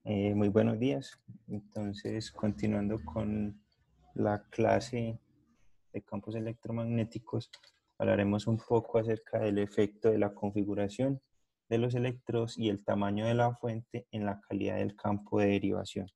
Muy buenos días. Entonces, continuando con la clase de campos electromagnéticos, hablaremos un poco acerca del efecto de la configuración de los electrodos y el tamaño de la fuente en la calidad del campo de derivación.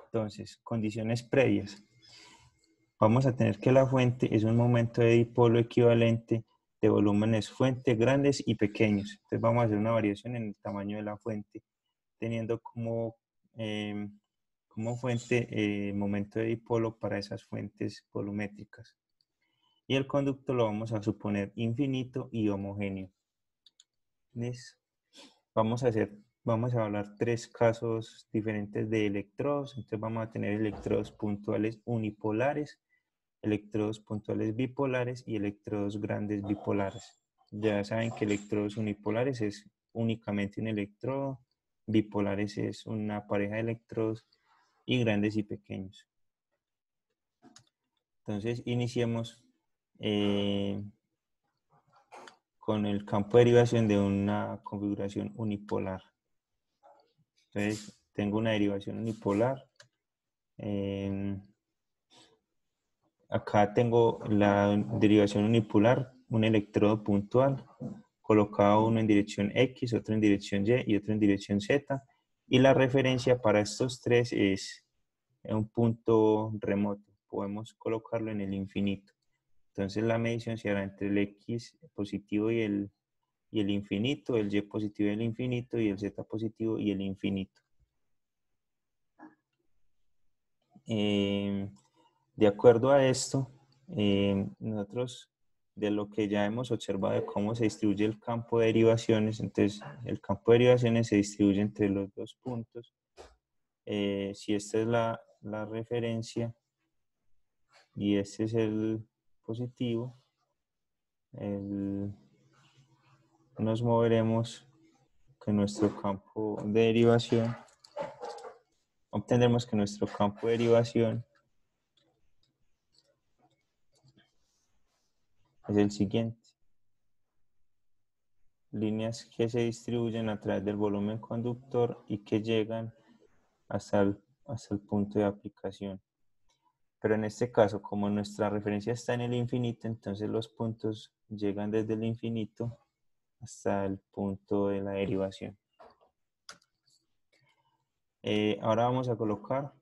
Entonces, condiciones previas. Vamos a tener que la fuente es un momento de dipolo equivalente de volúmenes fuente grandes y pequeños. Entonces, vamos a hacer una variación en el tamaño de la fuente, teniendo eh, como fuente momento de dipolo para esas fuentes volumétricas. Y el conducto lo vamos a suponer infinito y homogéneo. ¿Listo? Vamos a hablar tres casos diferentes de electrodos. Entonces vamos a tener electrodos puntuales unipolares, electrodos puntuales bipolares y electrodos grandes bipolares. Ya saben que electrodos unipolares es únicamente un electrodo, bipolares es una pareja de electrodos y grandes y pequeños. Entonces iniciemos con el campo de derivación de una configuración unipolar. Entonces tengo una derivación unipolar. Acá tengo la derivación unipolar, un electrodo puntual, colocado uno en dirección X, otro en dirección Y y otro en dirección Z. Y la referencia para estos tres es un punto remoto. Podemos colocarlo en el infinito. Entonces la medición se hará entre el X positivo y el infinito, el Y positivo y el infinito, y el Z positivo y el infinito. De acuerdo a esto, nosotros de lo que ya hemos observado de cómo se distribuye el campo de derivaciones, entonces el campo de derivaciones se distribuye entre los dos puntos. Si esta es la referencia y este es el positivo, nos moveremos con nuestro campo de derivación. Obtendremos que nuestro campo de derivación es el siguiente. Líneas que se distribuyen a través del volumen conductor y que llegan hasta el punto de aplicación. Pero en este caso, como nuestra referencia está en el infinito, entonces los puntos llegan desde el infinito hasta el punto de la derivación. Ahora vamos a colocar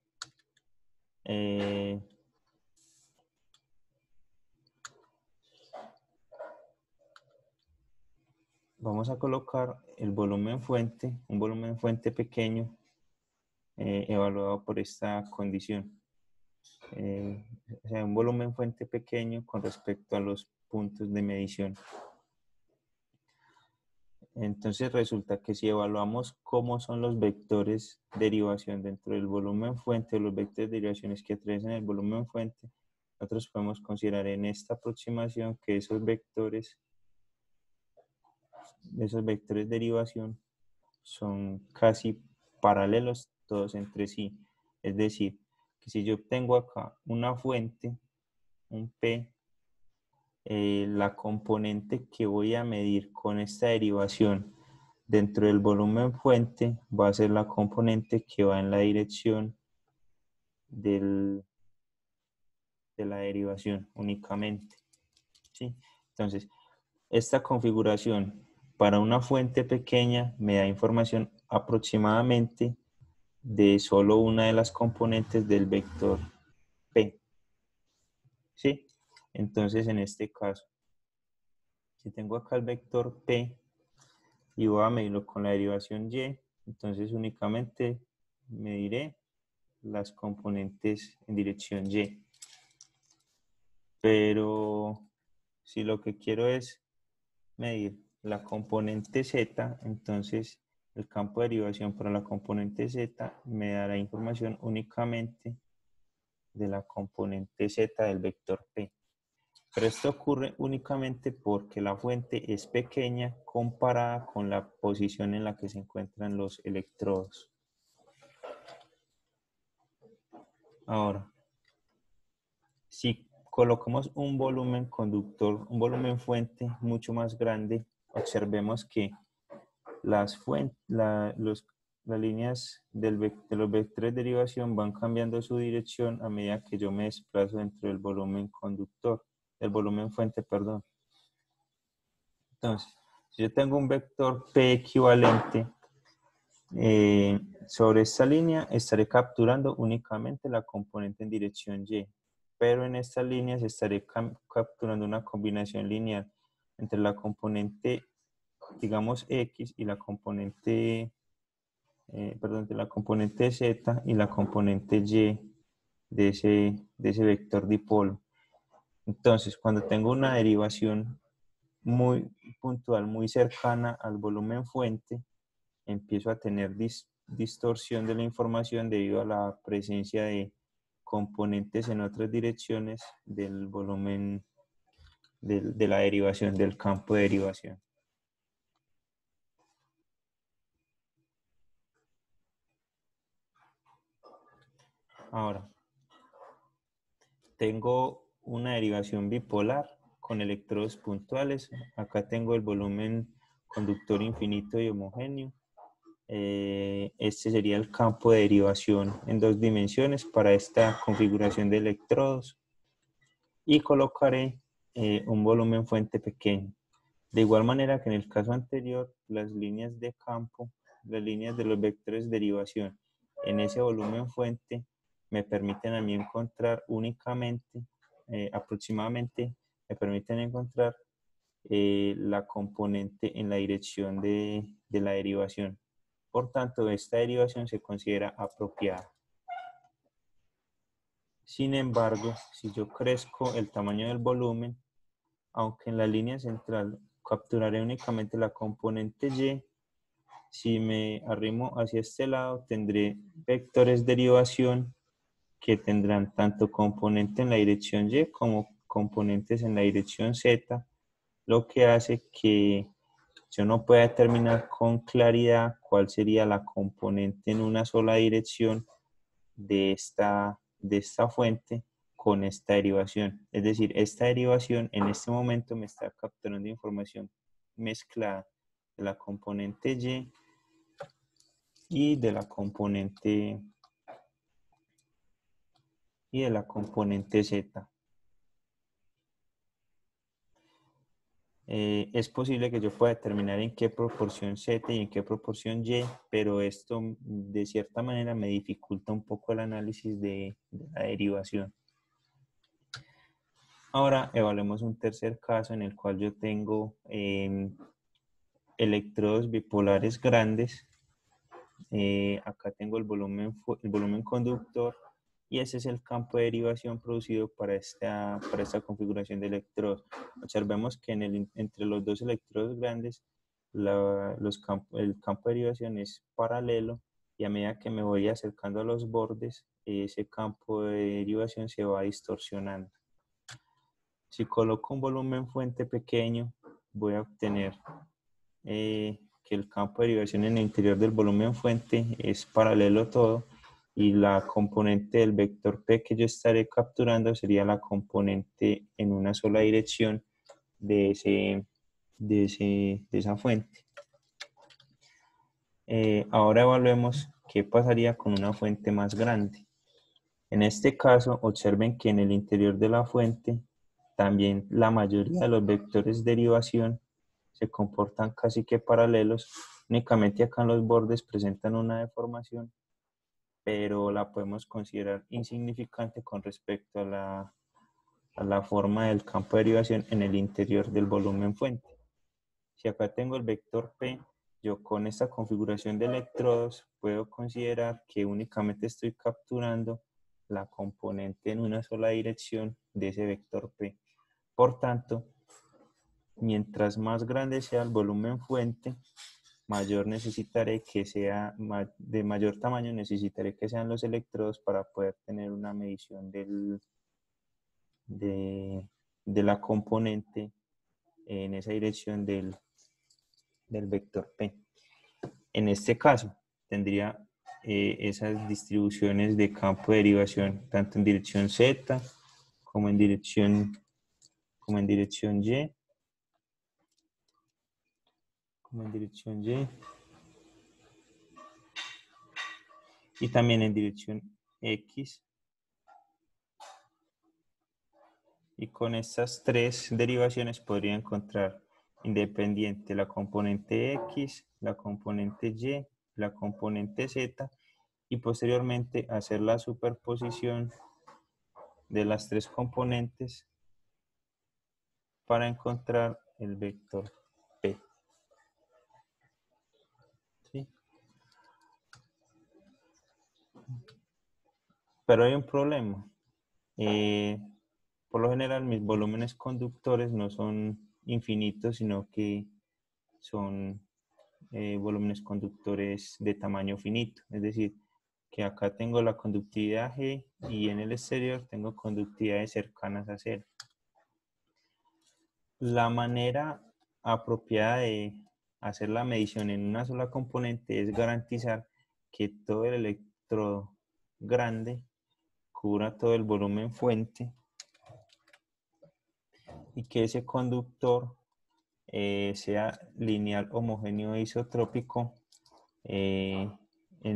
el volumen fuente, un volumen fuente pequeño evaluado por esta condición. O sea, un volumen fuente pequeño con respecto a los puntos de medición. Entonces resulta que si evaluamos cómo son los vectores de derivación dentro del volumen fuente, los vectores de derivaciones que atraviesan el volumen fuente, nosotros podemos considerar en esta aproximación que esos vectores de derivación son casi paralelos todos entre sí. Es decir, que si yo tengo acá una fuente, un P, la componente que voy a medir con esta derivación dentro del volumen fuente va a ser la componente que va en la dirección de la derivación únicamente. ¿Sí? Entonces, esta configuración para una fuente pequeña me da información aproximadamente de solo una de las componentes del vector P. ¿Sí? Entonces, en este caso, si tengo acá el vector P y voy a medirlo con la derivación Y, entonces únicamente mediré las componentes en dirección Y. Pero si lo que quiero es medir la componente Z, entonces el campo de derivación para la componente Z me dará información únicamente de la componente Z del vector P. Pero esto ocurre únicamente porque la fuente es pequeña comparada con la posición en la que se encuentran los electrodos. Ahora, si colocamos un volumen conductor, un volumen fuente mucho más grande, observemos que las líneas de los vectores de derivación van cambiando su dirección a medida que yo me desplazo dentro del volumen conductor, del volumen fuente, perdón. Entonces, si yo tengo un vector P equivalente sobre esta línea, estaré capturando únicamente la componente en dirección Y, pero en estas líneas estaré capturando una combinación lineal entre la componente, digamos, X y la componente, perdón, de la componente Z y la componente Y de ese vector dipolo. Entonces, cuando tengo una derivación muy puntual, muy cercana al volumen fuente, empiezo a tener distorsión de la información debido a la presencia de componentes en otras direcciones del volumen de la derivación, del campo de derivación. Ahora, tengo una derivación bipolar con electrodos puntuales. Acá tengo el volumen conductor infinito y homogéneo. Este sería el campo de derivación en 2 dimensiones para esta configuración de electrodos. Y colocaré un volumen fuente pequeño. De igual manera que en el caso anterior, las líneas de campo, las líneas de los vectores de derivación en ese volumen fuente me permiten a mí encontrar únicamente, aproximadamente, me permiten encontrar la componente en la dirección de la derivación. Por tanto, esta derivación se considera apropiada. Sin embargo, si yo crezco el tamaño del volumen, aunque en la línea central capturaré únicamente la componente Y, si me arrimo hacia este lado, tendré vectores de derivación que tendrán tanto componente en la dirección Y como componentes en la dirección Z, lo que hace que yo no pueda determinar con claridad cuál sería la componente en una sola dirección de esta fuente con esta derivación. Es decir, esta derivación en este momento me está capturando información mezclada de la componente Y de la componente Z. Es posible que yo pueda determinar en qué proporción Z y en qué proporción Y, pero esto de cierta manera me dificulta un poco el análisis de la derivación. Ahora evaluemos un tercer caso en el cual yo tengo electrodos bipolares grandes. Acá tengo el volumen conductor y ese es el campo de derivación producido para esta configuración de electrodos. Observemos que entre los dos electrodos grandes el campo de derivación es paralelo y a medida que me voy acercando a los bordes, ese campo de derivación se va distorsionando. Si coloco un volumen fuente pequeño, voy a obtener que el campo de derivación en el interior del volumen fuente es paralelo todo y la componente del vector P que yo estaré capturando sería la componente en una sola dirección de esa fuente. Ahora evaluemos qué pasaría con una fuente más grande. En este caso, observen que en el interior de la fuente también la mayoría de los vectores de derivación se comportan casi que paralelos. Únicamente acá en los bordes presentan una deformación, pero la podemos considerar insignificante con respecto a la forma del campo de derivación en el interior del volumen fuente. Si acá tengo el vector P, yo con esta configuración de electrodos puedo considerar que únicamente estoy capturando la componente en una sola dirección de ese vector P. Por tanto, mientras más grande sea el volumen fuente, mayor necesitaré que sea, de mayor tamaño necesitaré que sean los electrodos para poder tener una medición de la componente en esa dirección del vector P. En este caso, tendría esas distribuciones de campo de derivación tanto en dirección Z como en dirección Y. Como en dirección Y. y también en dirección X. Y con estas tres derivaciones podría encontrar independiente la componente X, la componente Y, la componente Z, y posteriormente hacer la superposición de las tres componentes para encontrar el vector P. ¿Sí? Pero hay un problema. Por lo general, mis volúmenes conductores no son infinitos, sino que son volúmenes conductores de tamaño finito. Es decir, que acá tengo la conductividad G y en el exterior tengo conductividades cercanas a cero. La manera apropiada de hacer la medición en una sola componente es garantizar que todo el electrodo grande cubra todo el volumen fuente y que ese conductor sea lineal, homogéneo e isotrópico en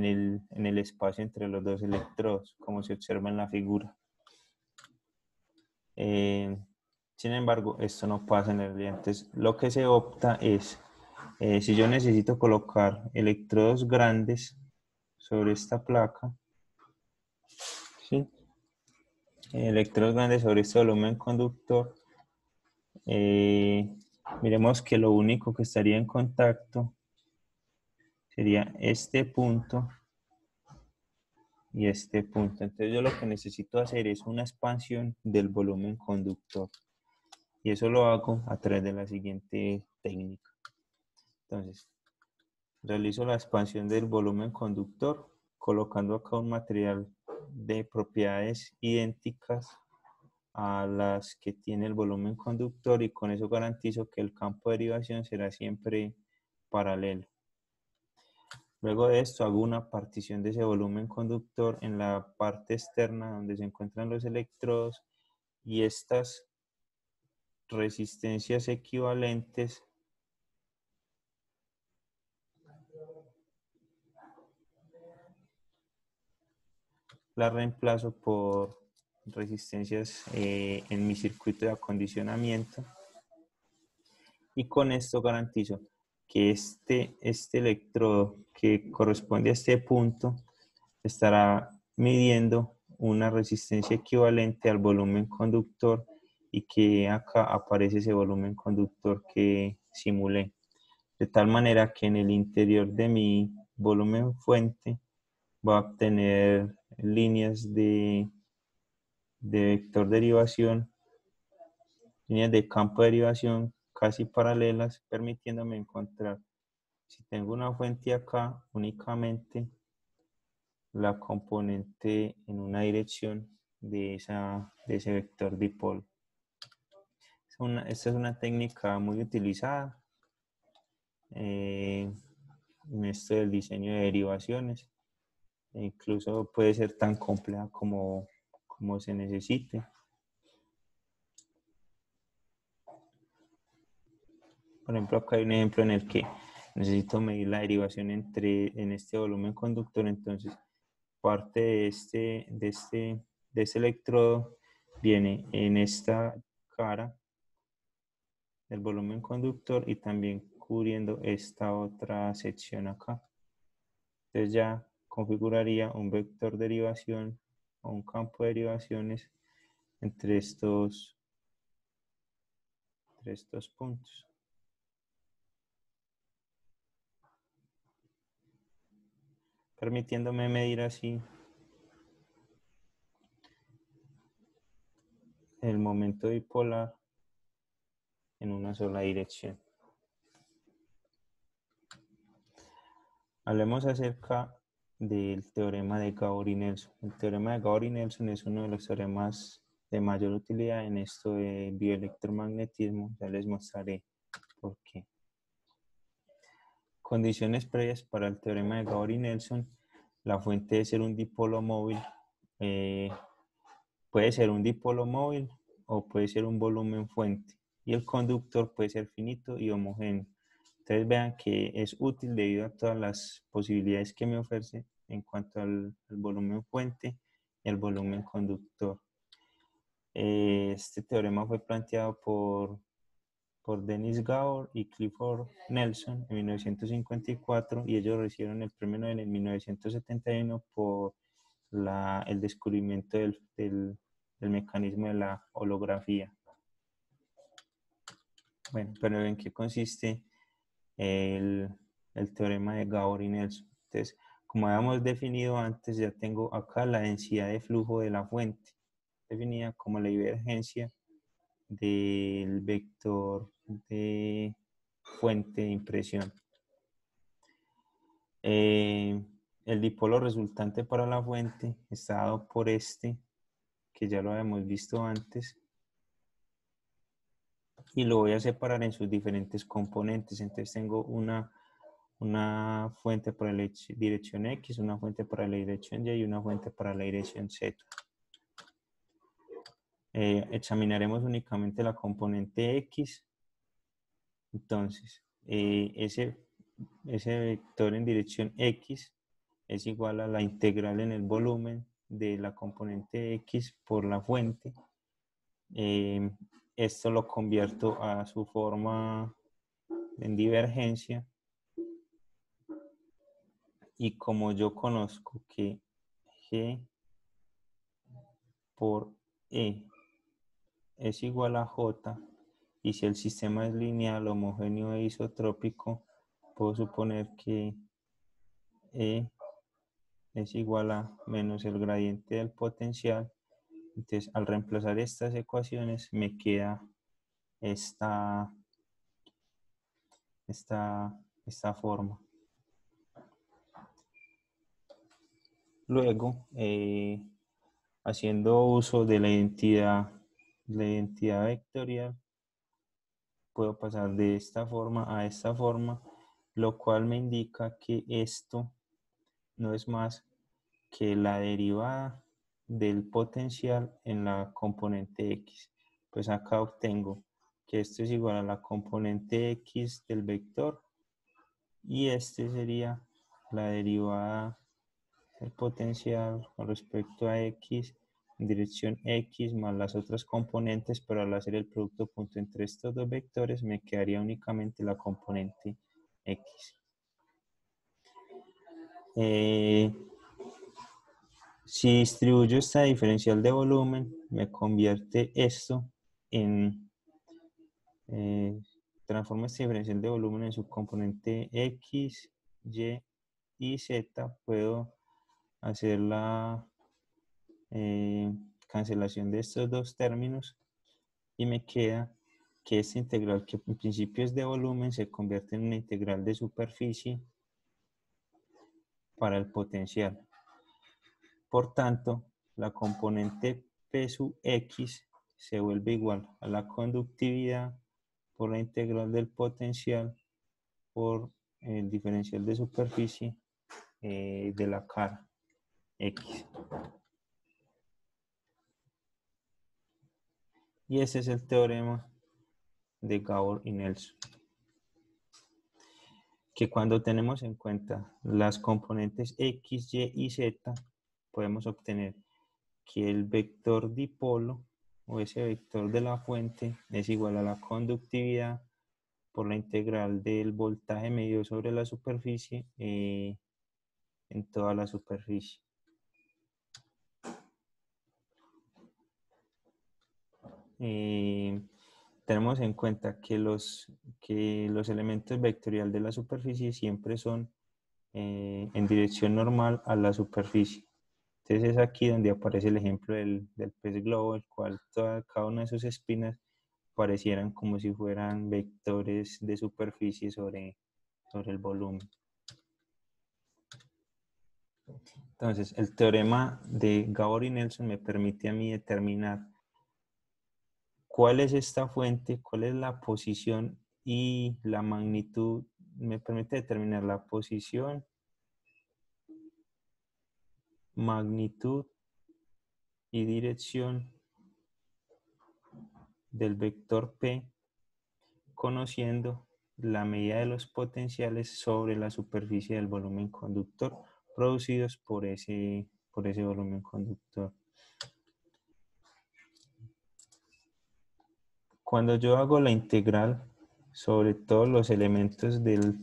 el espacio entre los dos electrodos, como se observa en la figura. Sin embargo, esto no pasa en el día. Entonces, lo que se opta es, si yo necesito colocar electrodos grandes sobre esta placa, ¿sí? Electrodos grandes sobre este volumen conductor, miremos que lo único que estaría en contacto sería este punto y este punto. Entonces yo lo que necesito hacer es una expansión del volumen conductor. Y eso lo hago a través de la siguiente técnica. Entonces, realizo la expansión del volumen conductor colocando acá un material de propiedades idénticas a las que tiene el volumen conductor y con eso garantizo que el campo de derivación será siempre paralelo. Luego de esto hago una partición de ese volumen conductor en la parte externa donde se encuentran los electrodos y estas resistencias equivalentes las reemplazo por resistencias en mi circuito de acondicionamiento y con esto garantizo que este electrodo que corresponde a este punto estará midiendo una resistencia equivalente al volumen conductor y que acá aparece ese volumen conductor que simulé. De tal manera que en el interior de mi volumen fuente va a obtener líneas de vector derivación, líneas de campo de derivación casi paralelas, permitiéndome encontrar, si tengo una fuente acá, únicamente la componente en una dirección de ese vector dipolo. Esta es una técnica muy utilizada en esto del diseño de derivaciones. E incluso puede ser tan compleja como se necesite. Por ejemplo, acá hay un ejemplo en el que necesito medir la derivación en este volumen conductor, entonces parte de este electrodo viene en esta cara del volumen conductor y también cubriendo esta otra sección acá. Entonces ya configuraría un vector de derivación o un campo de derivaciones entre estos puntos. Permitiéndome medir así el momento dipolar en una sola dirección. Hablemos acerca del teorema de Gaury-Nelson. El teorema de Gaury-Nelson es uno de los teoremas de mayor utilidad en esto de bioelectromagnetismo. Ya les mostraré por qué. Condiciones previas para el teorema de Gaury-Nelson. La fuente debe ser un dipolo móvil. Puede ser un dipolo móvil o puede ser un volumen fuente. Y el conductor puede ser finito y homogéneo. Entonces vean que es útil debido a todas las posibilidades que me ofrece en cuanto al volumen fuente y el volumen conductor. Este teorema fue planteado por Dennis Gabor y Clifford Nelson en 1954 y ellos recibieron el premio Nobel en 1971 por el descubrimiento del mecanismo de la holografía. Bueno, pero ¿en qué consiste el teorema de Gabor y Nelson? Entonces, como habíamos definido antes, ya tengo acá la densidad de flujo de la fuente, definida como la divergencia del vector de fuente de impresión. El dipolo resultante para la fuente está dado por este, que ya lo habíamos visto antes, y lo voy a separar en sus diferentes componentes. Entonces tengo una fuente para la dirección X, una fuente para la dirección Y y una fuente para la dirección Z. Examinaremos únicamente la componente X. Entonces, ese vector en dirección X es igual a la integral en el volumen de la componente X por la fuente. Esto lo convierto a su forma en divergencia. Y como yo conozco que G por E es igual a J, y si el sistema es lineal, homogéneo e isotrópico, puedo suponer que E es igual a menos el gradiente del potencial. Entonces, al reemplazar estas ecuaciones, me queda esta forma. Luego, haciendo uso de la identidad vectorial, puedo pasar de esta forma a esta forma, lo cual me indica que esto no es más que la derivada del potencial en la componente X. Pues acá obtengo que esto es igual a la componente X del vector y este sería la derivada del potencial con respecto a X en dirección X más las otras componentes, pero al hacer el producto punto entre estos dos vectores me quedaría únicamente la componente X. Si distribuyo esta diferencial de volumen, me convierte esto en, transformo esta diferencial de volumen en su componente X, Y y Z. Puedo hacer la cancelación de estos dos términos y me queda que esta integral, que en principio es de volumen, se convierte en una integral de superficie para el potencial. Por tanto, la componente P sub X se vuelve igual a la conductividad por la integral del potencial por el diferencial de superficie de la cara X. Y ese es el teorema de Gabor y Nelson, que cuando tenemos en cuenta las componentes X, Y y Z, podemos obtener que el vector dipolo o ese vector de la fuente es igual a la conductividad por la integral del voltaje medido sobre la superficie en toda la superficie. Tenemos en cuenta que los elementos vectoriales de la superficie siempre son en dirección normal a la superficie. Entonces es aquí donde aparece el ejemplo del pez globo, el cual cada una de sus espinas parecieran como si fueran vectores de superficie sobre el volumen. Entonces, el teorema de Gabor y Nelson me permite a mí determinar cuál es esta fuente, cuál es la posición y la magnitud. Me permite determinar la posición, magnitud y dirección del vector P, conociendo la medida de los potenciales sobre la superficie del volumen conductor producidos por ese volumen conductor. Cuando yo hago la integral sobre todos los elementos del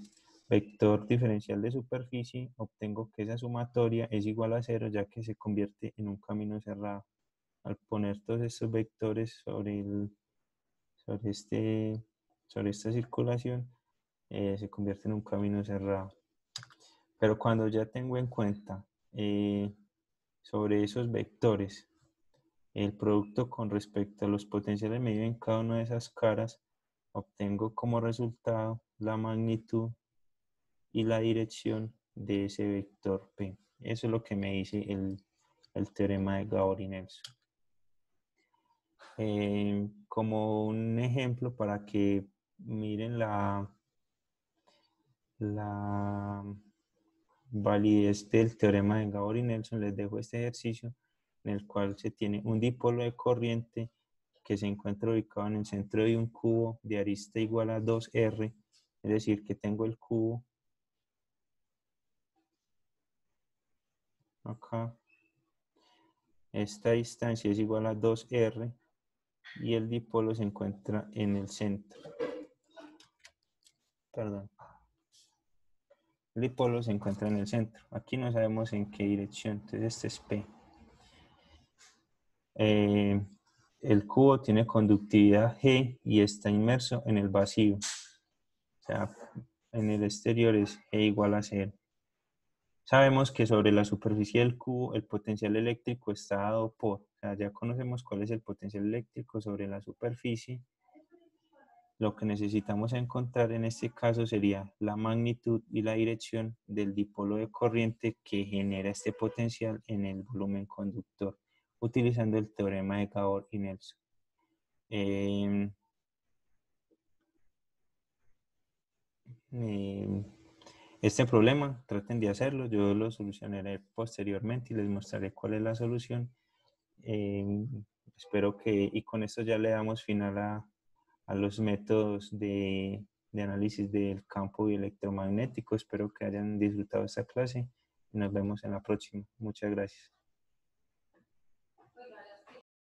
vector diferencial de superficie, obtengo que esa sumatoria es igual a 0, ya que se convierte en un camino cerrado. Al poner todos estos vectores sobre esta circulación, se convierte en un camino cerrado. Pero cuando ya tengo en cuenta sobre esos vectores el producto con respecto a los potenciales medidos en cada una de esas caras, obtengo como resultado la magnitud y la dirección de ese vector P. Eso es lo que me dice el teorema de Gabor-Nelson. Como un ejemplo para que miren la validez del teorema de Gabor-Nelson, les dejo este ejercicio en el cual se tiene un dipolo de corriente que se encuentra ubicado en el centro de un cubo de arista igual a 2R, es decir, que tengo el cubo acá, esta distancia es igual a 2R y el dipolo se encuentra en el centro. Perdón. El dipolo se encuentra en el centro. Aquí no sabemos en qué dirección, entonces este es P. El cubo tiene conductividad G y está inmerso en el vacío. O sea, en el exterior es G igual a 0. Sabemos que sobre la superficie del cubo el potencial eléctrico está dado por, o sea, ya conocemos cuál es el potencial eléctrico sobre la superficie. Lo que necesitamos encontrar en este caso sería la magnitud y la dirección del dipolo de corriente que genera este potencial en el volumen conductor, utilizando el teorema de Gabor y Nelson. Este problema, traten de hacerlo, yo lo solucionaré posteriormente y les mostraré cuál es la solución. Espero que, y con esto ya le damos final a los métodos de análisis del campo electromagnético. Espero que hayan disfrutado esta clase y nos vemos en la próxima. Muchas gracias.